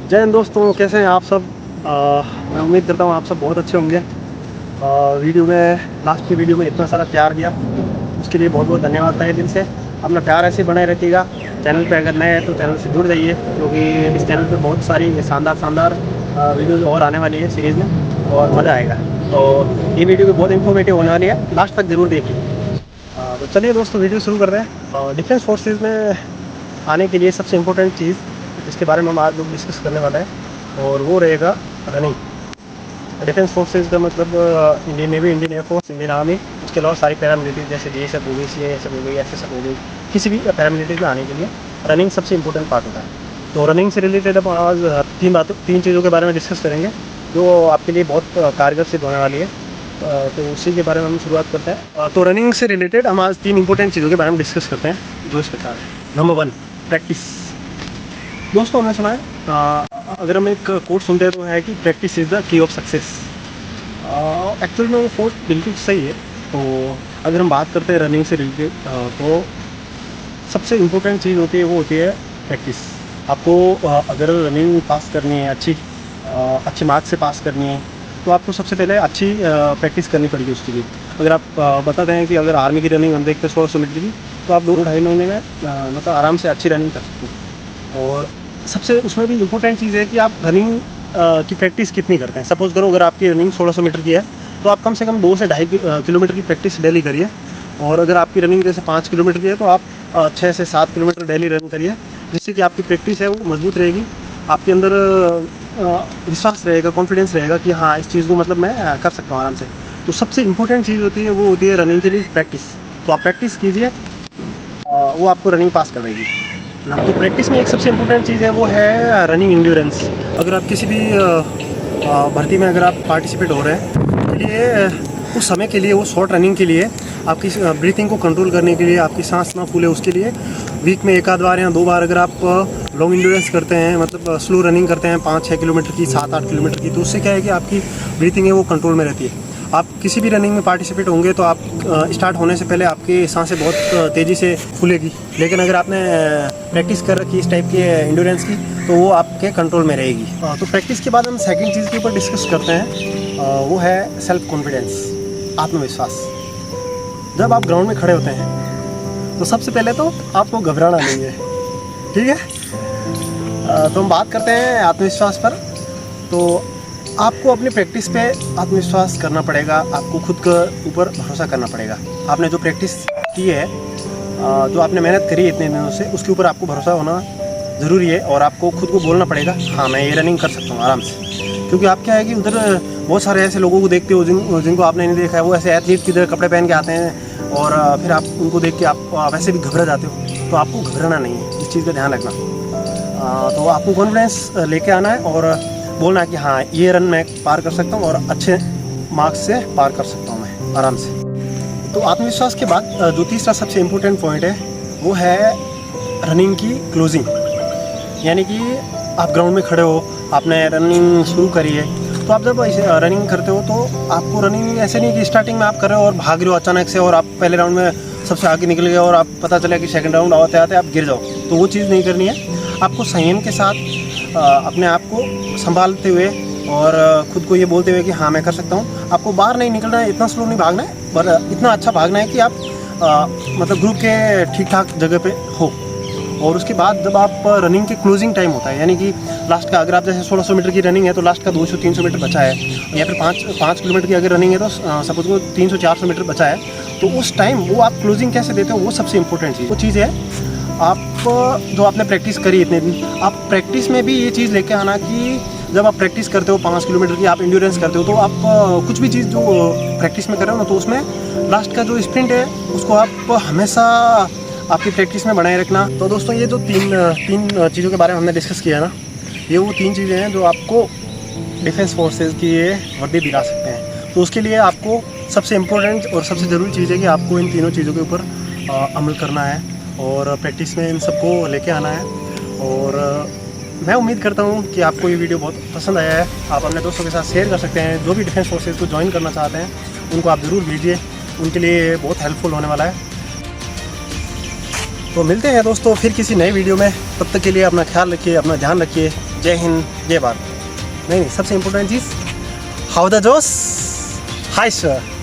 जय हिंद दोस्तों, कैसे हैं आप सब। मैं उम्मीद करता हूँ आप सब बहुत अच्छे होंगे। वीडियो में लास्ट की वीडियो में इतना सारा प्यार दिया, उसके लिए बहुत बहुत धन्यवाद तहे दिल से। अपना प्यार ऐसे ही बनाए रखिएगा। चैनल पे अगर नए हैं तो चैनल से जुड़ जाइए, क्योंकि इस चैनल पे बहुत सारी शानदार वीडियोज़ और आने वाली है सीरीज़ में, और मज़ा आएगा। तो ये वीडियो भी बहुत इन्फॉर्मेटिव होने वाली है, लास्ट तक ज़रूर देखिए। तो चलिए दोस्तों, वीडियो शुरू कर रहे हैं। डिफेंस फोर्सेज में आने के लिए सबसे इम्पोर्टेंट चीज़ जिसके बारे में हम आज लोग डिस्कस करने वाले हैं, और वो रहेगा रनिंग। डिफेंस फोर्सेज का मतलब Indian navy, Indian air force, Indian army, उसके अलावा सारी पैरामिलिट्री जैसे DSF हो गई, CISF हो गई, SSF हो गई। किसी भी पैरामिलिट्री में आने के लिए रनिंग सबसे इंपॉर्टेंट पार्ट होता है। तो रनिंग से रिलेटेड अब आज तीन चीज़ों के बारे में डिस्कस करेंगे जो आपके लिए बहुत कारगर सिद्ध होने वाली है। तो उसी के बारे में हम शुरुआत करते हैं। तो रनिंग से रिलेटेड हम आज 3 इंपॉर्टेंट चीज़ों के बारे में डिस्कस करते हैं जो इस प्रकार है। Number 1, practice. दोस्तों, हमने सुना है, अगर हम एक कोट सुनते हैं तो है कि practice is the key of success. Actual में वो कोट बिल्कुल सही है। तो अगर हम बात करते हैं रनिंग से रिलेटेड, तो सबसे इम्पोर्टेंट चीज़ होती है वो होती है प्रैक्टिस। आपको अगर रनिंग पास करनी है, अच्छे मार्क्स से पास करनी है, तो आपको सबसे पहले अच्छी प्रैक्टिस करनी पड़ेगी उसके लिए। अगर आप बताते हैं कि अगर आर्मी की रनिंग हम देखते हैं 1600 मीटर की, तो आप 2-2.5 महीने में मतलब आराम से अच्छी रनिंग कर सकते हैं। और सबसे उसमें भी इम्पोर्टेंट चीज़ है कि आप रनिंग की प्रैक्टिस कितनी करते हैं। सपोज़ करो अगर आपकी रनिंग 1600 मीटर की है, तो आप कम से कम 2 से 2.5 किलोमीटर की प्रैक्टिस डेली करिए। और अगर आपकी रनिंग जैसे 5 किलोमीटर की है, तो आप 6 से 7 किलोमीटर डेली रन करिए, जिससे कि आपकी प्रैक्टिस है वो मजबूत रहेगी। आपके अंदर विश्वास रहेगा, कॉन्फिडेंस रहेगा कि हाँ, इस चीज़ को मतलब मैं कर सकता हूँ आराम से। तो सबसे इम्पोर्टेंट चीज़ होती है वो होती है रनिंग के लिए प्रैक्टिस। तो आप प्रैक्टिस कीजिए, वो आपको रनिंग पास कर देगी ना। तो प्रैक्टिस में एक सबसे इम्पोर्टेंट चीज़ है वो है रनिंग इंड्योरेंस। अगर आप किसी भी भर्ती में अगर आप पार्टिसिपेट हो रहे हैं, उसके लिए उस समय के लिए, वो शॉर्ट रनिंग के लिए, आपकी ब्रीथिंग को कंट्रोल करने के लिए, आपकी सांस ना फूले उसके लिए, वीक में 1 आध बार या 2 बार अगर आप लॉन्ग इंड्योरेंस करते हैं, मतलब स्लो रनिंग करते हैं 5-6 किलोमीटर की, 7-8 किलोमीटर की, तो उससे क्या है कि आपकी ब्रीथिंग है वो कंट्रोल में रहती है। आप किसी भी रनिंग में पार्टिसिपेट होंगे तो आप स्टार्ट होने से पहले आपकी सांसें बहुत तेज़ी से फूलेगी, लेकिन अगर आपने प्रैक्टिस कर रखी इस टाइप की इंड्योरेंस की, तो वो आपके कंट्रोल में रहेगी। तो प्रैक्टिस के बाद हम सेकंड चीज़ के ऊपर डिस्कस करते हैं, वो है सेल्फ कॉन्फिडेंस, आत्मविश्वास। जब आप ग्राउंड में खड़े होते हैं तो सबसे पहले तो आपको घबराना नहीं है, ठीक है। तो हम बात करते हैं आत्मविश्वास पर। तो आपको अपनी प्रैक्टिस पे आत्मविश्वास करना पड़ेगा, आपको खुद के ऊपर भरोसा करना पड़ेगा। आपने जो प्रैक्टिस की है, जो आपने मेहनत करी है इतने दिनों से, उसके ऊपर आपको भरोसा होना ज़रूरी है। और आपको खुद को बोलना पड़ेगा, हाँ मैं ये रनिंग कर सकता हूँ आराम से। क्योंकि आप क्या है कि उधर बहुत सारे ऐसे लोगों को देखते हो जिनको आपने नहीं देखा है, वो ऐसे एथलीट की तरह कपड़े पहन के आते हैं, और फिर आप उनको देख के आप वैसे भी घबरा जाते हो। तो आपको घबराना नहीं है, इस चीज़ का ध्यान रखना। तो आपको कॉन्फिडेंस लेके आना है और बोलना है कि हाँ, ये रन मैं पार कर सकता हूँ और अच्छे मार्क्स से पार कर सकता हूँ मैं आराम से। तो आत्मविश्वास के बाद जो तीसरा सबसे इम्पोर्टेंट पॉइंट है वो है रनिंग की क्लोजिंग। यानी कि आप ग्राउंड में खड़े हो, आपने रनिंग शुरू करी है, तो आप जब रनिंग करते हो तो आपको रनिंग ऐसे नहीं कि स्टार्टिंग में आप कर रहे हो और भाग रहे हो अचानक से, और आप पहले राउंड में सबसे आगे निकल गए और आप पता चला कि सेकंड राउंड आते आते आप गिर जाओ। तो वो चीज़ नहीं करनी है। आपको संयम के साथ अपने आप को संभालते हुए और खुद को ये बोलते हुए कि हाँ मैं कर सकता हूँ, आपको बाहर नहीं निकलना है, इतना स्लो नहीं भागना है, पर इतना अच्छा भागना है कि आप मतलब ग्रुप के ठीक ठाक जगह पे हो। और उसके बाद जब आप रनिंग के क्लोजिंग टाइम होता है, यानी कि लास्ट का, अगर आप जैसे 1600 मीटर की रनिंग है तो लास्ट का 200-300 मीटर बचा है, या फिर 5 किलोमीटर की अगर रनिंग है तो सपोज को 300-400 मीटर बचा है, तो उस टाइम वो आप क्लोजिंग कैसे देते हो, वो सबसे इंपॉर्टेंट चीज़। वो चीज़ है आप जो आपने प्रैक्टिस करी इतने दिन, आप प्रैक्टिस में भी ये चीज़ लेके आना कि जब आप प्रैक्टिस करते हो 5 किलोमीटर की, आप इंड्योरेंस करते हो, तो आप कुछ भी चीज़ जो प्रैक्टिस में कर रहे हो ना, तो उसमें लास्ट का जो स्प्रिंट है उसको आप हमेशा आपकी प्रैक्टिस में बनाए रखना। तो दोस्तों, ये जो तीन चीज़ों के बारे में हमने डिस्कस किया ना, ये वो 3 चीज़ें हैं जो आपको डिफेंस फोर्सेज की ये वर्दी दिला सकते हैं। तो उसके लिए आपको सबसे इम्पोर्टेंट और सबसे ज़रूरी चीज़ है कि आपको इन तीनों चीज़ों के ऊपर अमल करना है और प्रैक्टिस में इन सबको लेके आना है। और मैं उम्मीद करता हूँ कि आपको ये वीडियो बहुत पसंद आया है। आप अपने दोस्तों के साथ शेयर कर सकते हैं। जो भी डिफेंस फोर्सेज को ज्वाइन करना चाहते हैं उनको आप ज़रूर भेजिए, उनके लिए बहुत हेल्पफुल होने वाला है। तो मिलते हैं दोस्तों फिर किसी नए वीडियो में। तब तक के लिए अपना ख्याल रखिए, अपना ध्यान रखिए। जय हिंद, जय भारत। नहीं, सबसे इम्पोर्टेंट चीज़, हाउ द जोश, हाय सर।